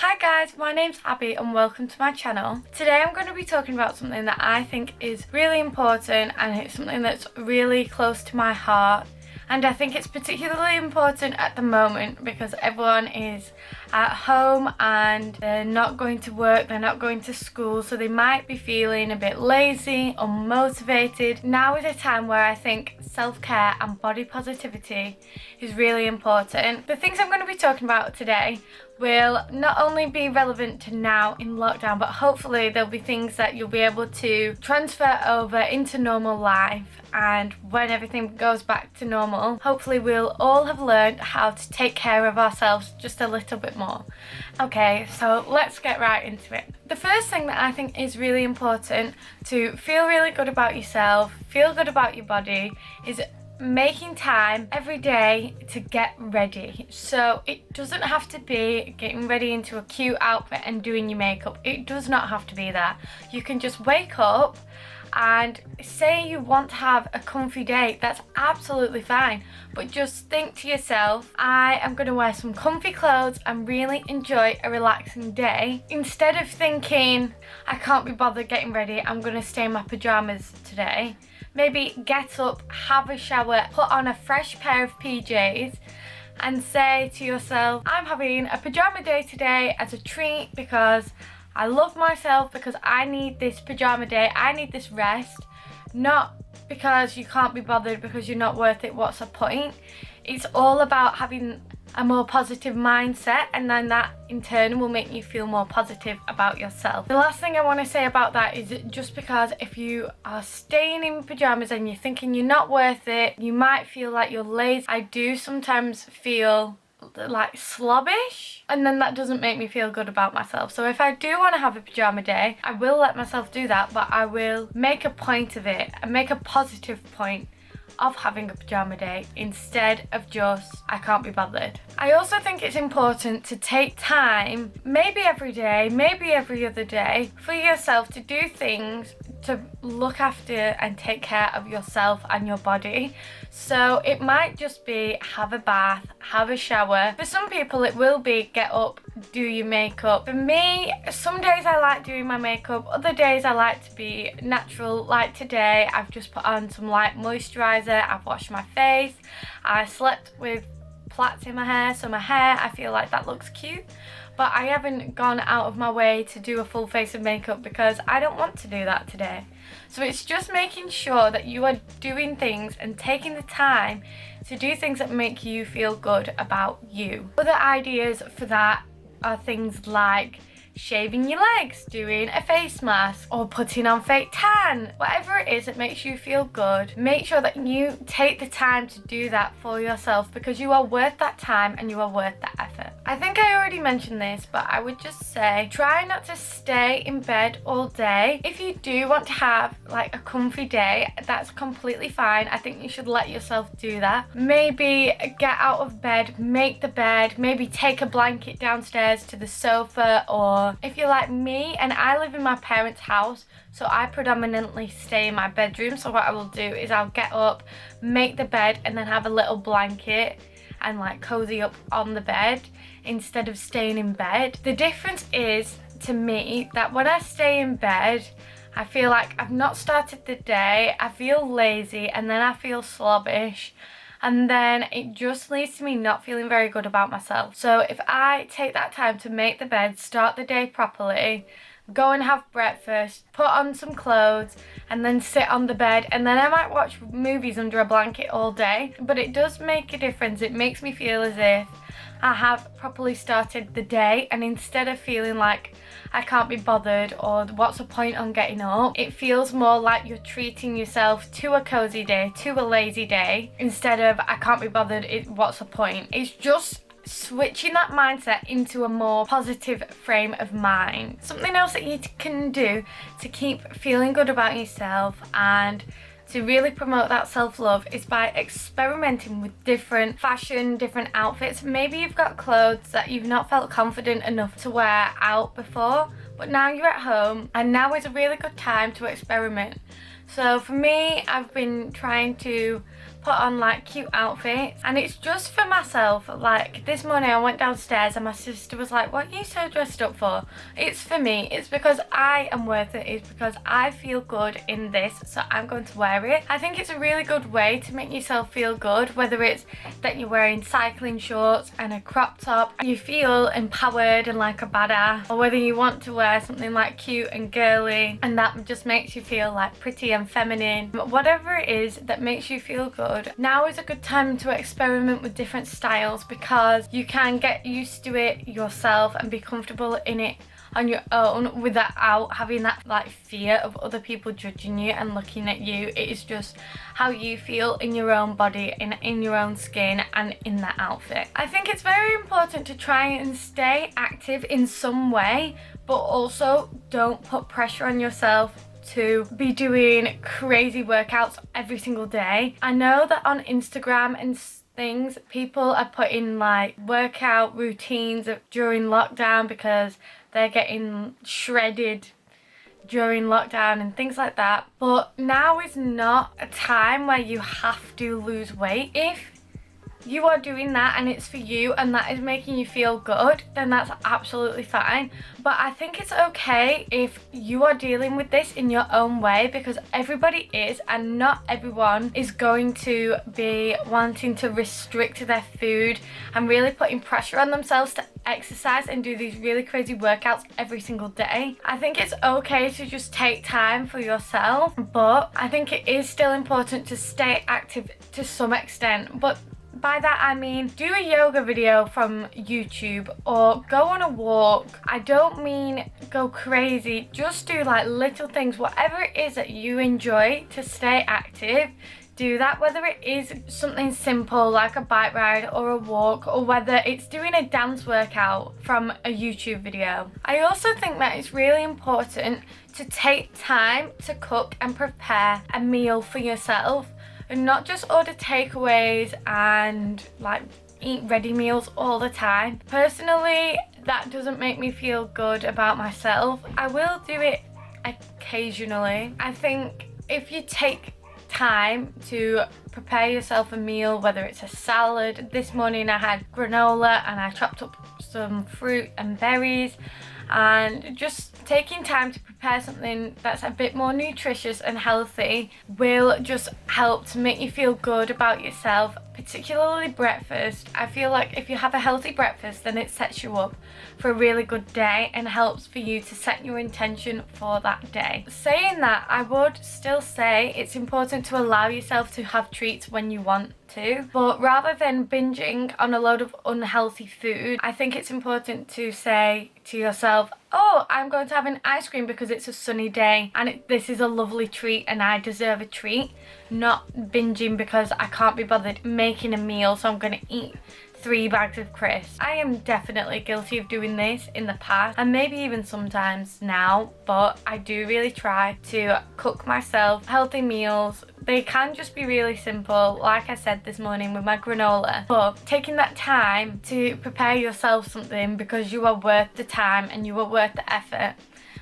Hi guys, my name's Abby and welcome to my channel. Today I'm going to be talking about something that I think is really important and it's something that's really close to my heart. And I think it's particularly important at the moment because everyone is at home and they're not going to work, they're not going to school, so they might be feeling a bit lazy, unmotivated. Now is a time where I think self-care and body positivity is really important. The things I'm going to be talking about today will not only be relevant to now in lockdown, but hopefully there'll be things that you'll be able to transfer over into normal life, and when everything goes back to normal, hopefully we'll all have learned how to take care of ourselves just a little bit more. Okay, so let's get right into it. The first thing that I think is really important to feel really good about yourself, feel good about your body, is making time every day to get ready. So it doesn't have to be getting ready into a cute outfit and doing your makeup. It does not have to be that. You can just wake up and say you want to have a comfy day. That's absolutely fine, but just think to yourself, I am going to wear some comfy clothes and really enjoy a relaxing day, instead of thinking I can't be bothered getting ready, I'm going to stay in my pajamas today. Maybe get up, have a shower, put on a fresh pair of PJs and say to yourself, I'm having a pajama day today as a treat because I love myself, because I need this pajama day, I need this rest, not because you can't be bothered because you're not worth it. What's the point? It's all about having a more positive mindset, and then that in turn will make you feel more positive about yourself. The last thing I want to say about that is that just because if you are staying in pajamas and you're thinking you're not worth it, you might feel like you're lazy. I do sometimes feel like slobbish, and then that doesn't make me feel good about myself. So if I do want to have a pajama day, I will let myself do that, but I will make a point of it and make a positive point of having a pajama day instead of just I can't be bothered. I also think it's important to take time, maybe every day, maybe every other day, for yourself to do things to look after and take care of yourself and your body. So it might just be have a bath, have a shower. For some people it will be get up, do your makeup. For me, some days I like doing my makeup, other days I like to be natural. Like today, I've just put on some light moisturiser, I've washed my face, I slept with plaits in my hair, so my hair, I feel like that looks cute, but I haven't gone out of my way to do a full face of makeup because I don't want to do that today. So it's just making sure that you are doing things and taking the time to do things that make you feel good about you. Other ideas for that are things like shaving your legs, doing a face mask, or putting on fake tan. Whatever it is that makes you feel good, make sure that you take the time to do that for yourself, because you are worth that time and you are worth that effort. I think I already mentioned this, but I would just say try not to stay in bed all day. If you do want to have like a comfy day, that's completely fine. I think you should let yourself do that. Maybe get out of bed, make the bed, maybe take a blanket downstairs to the sofa, or if you're like me and I live in my parents' house, so I predominantly stay in my bedroom, so what I will do is I'll get up, make the bed, and then have a little blanket and like cozy up on the bed instead of staying in bed. The difference is, to me, that when I stay in bed, I feel like I've not started the day, I feel lazy, and then I feel slobbish, and then it just leads to me not feeling very good about myself. So if I take that time to make the bed, start the day properly, go and have breakfast, put on some clothes, and then sit on the bed, and then I might watch movies under a blanket all day, but it does make a difference. It makes me feel as if I have properly started the day, and instead of feeling like I can't be bothered or what's the point on getting up, it feels more like you're treating yourself to a cozy day, to a lazy day, instead of I can't be bothered, what's the point. It's just switching that mindset into a more positive frame of mind. Something else that you can do to keep feeling good about yourself and to really promote that self-love is by experimenting with different fashion, different outfits. Maybe you've got clothes that you've not felt confident enough to wear out before. but now you're at home and now is a really good time to experiment. So for me, I've been trying to put on like cute outfits, and it's just for myself. Like this morning I went downstairs and my sister was like, what are you so dressed up for? It's for me. It's because I am worth it. It's because I feel good in this, so I'm going to wear it. I think it's a really good way to make yourself feel good, whether it's that you're wearing cycling shorts and a crop top and you feel empowered and like a badass, or whether you want to wear something like cute and girly and that just makes you feel like pretty and feminine. Whatever it is that makes you feel good, now is a good time to experiment with different styles, because you can get used to it yourself and be comfortable in it on your own without having that like fear of other people judging you and looking at you. It is just how you feel in your own body, in your own skin and in that outfit. I think it's very important to try and stay active in some way, but also don't put pressure on yourself to be doing crazy workouts every single day. I know that on Instagram and things, people are putting like workout routines during lockdown because they're getting shredded during lockdown and things like that, but now is not a time where you have to lose weight. If you are doing that and it's for you and that is making you feel good, then that's absolutely fine. But I think it's okay if you are dealing with this in your own way, because everybody is, and not everyone is going to be wanting to restrict their food and really putting pressure on themselves to exercise and do these really crazy workouts every single day. I think it's okay to just take time for yourself, but I think it is still important to stay active to some extent. But by that I mean do a yoga video from YouTube or go on a walk. I don't mean go crazy, just do like little things, whatever it is that you enjoy to stay active. Do that, whether it is something simple like a bike ride or a walk, or whether it's doing a dance workout from a YouTube video. I also think that it's really important to take time to cook and prepare a meal for yourself, and not just order takeaways and like eat ready meals all the time. Personally, that doesn't make me feel good about myself. I will do it occasionally. I think if you take time to prepare yourself a meal, whether it's a salad. This morning I had granola and I chopped up some fruit and berries, and just taking time to prepare something that's a bit more nutritious and healthy will just help to make you feel good about yourself, particularly breakfast. I feel like if you have a healthy breakfast, then it sets you up for a really good day and helps for you to set your intention for that day. Saying that, I would still say it's important to allow yourself to have treats when you want to, but rather than binging on a load of unhealthy food, I think it's important to say to yourself, oh, I'm going to have an ice cream because it's a sunny day and this is a lovely treat and I deserve a treat, not binging because I can't be bothered making a meal, so I'm going to eat 3 bags of crisps. I am definitely guilty of doing this in the past and maybe even sometimes now, but I do really try to cook myself healthy meals. They can just be really simple, like I said this morning with my granola, but taking that time to prepare yourself something because you are worth the time and you are worth the effort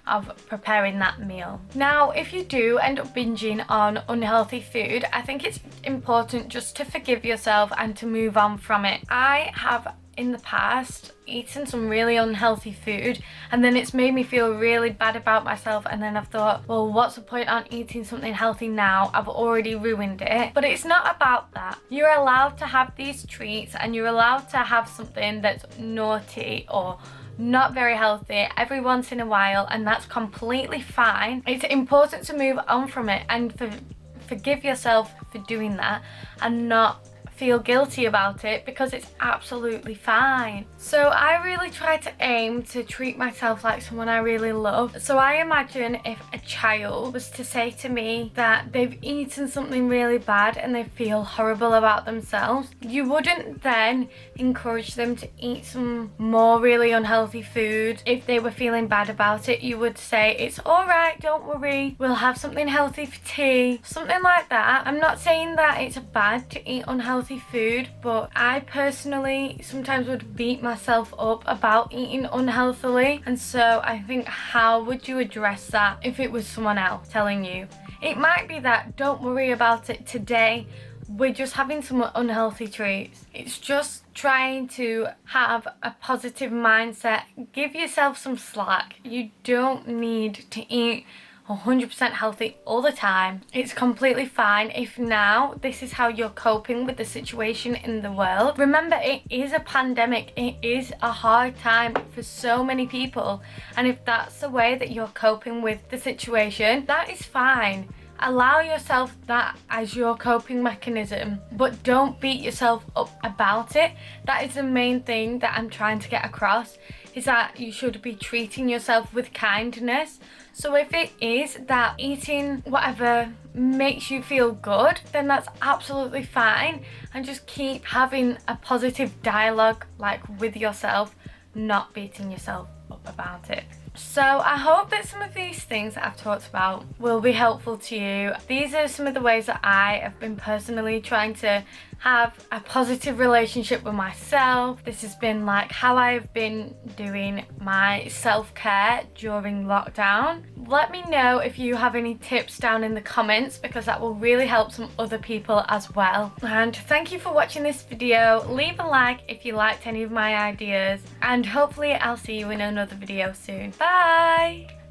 of preparing that meal. Now, if you do end up binging on unhealthy food, I think it's important just to forgive yourself and to move on from it. I have in the past eaten some really unhealthy food and then it's made me feel really bad about myself, and then I've thought, well, what's the point on eating something healthy now? I've already ruined it. But it's not about that. You're allowed to have these treats and you're allowed to have something that's naughty or not very healthy every once in a while, and that's completely fine. It's important to move on from it and forgive yourself for doing that and not feel guilty about it, because it's absolutely fine. So I really try to aim to treat myself like someone I really love. So I imagine if a child was to say to me that they've eaten something really bad and they feel horrible about themselves, you wouldn't then encourage them to eat some more really unhealthy food. If they were feeling bad about it, you would say, it's all right, don't worry, we'll have something healthy for tea, something like that. I'm not saying that it's bad to eat unhealthy healthy food, but I personally sometimes would beat myself up about eating unhealthily. And so I think, how would you address that if it was someone else telling you? It might be that, don't worry about it today, we're just having some unhealthy treats. It's just trying to have a positive mindset. Give yourself some slack. You don't need to eat 100% healthy all the time. It's completely fine if now this is how you're coping with the situation in the world. Remember, it is a pandemic. It is a hard time for so many people, and if that's the way that you're coping with the situation, that is fine. Allow yourself that as your coping mechanism, but don't beat yourself up about it. That is the main thing that I'm trying to get across, is that you should be treating yourself with kindness. So if it is that eating whatever makes you feel good, then that's absolutely fine, and just keep having a positive dialogue like with yourself, not beating yourself up about it. So I hope that some of these things that I've talked about will be helpful to you. These are some of the ways that I have been personally trying to have a positive relationship with myself. This has been like how I've been doing my self-care during lockdown. Let me know if you have any tips down in the comments, because that will really help some other people as well. And thank you for watching this video. Leave a like if you liked any of my ideas, and hopefully I'll see you in another video soon. Bye!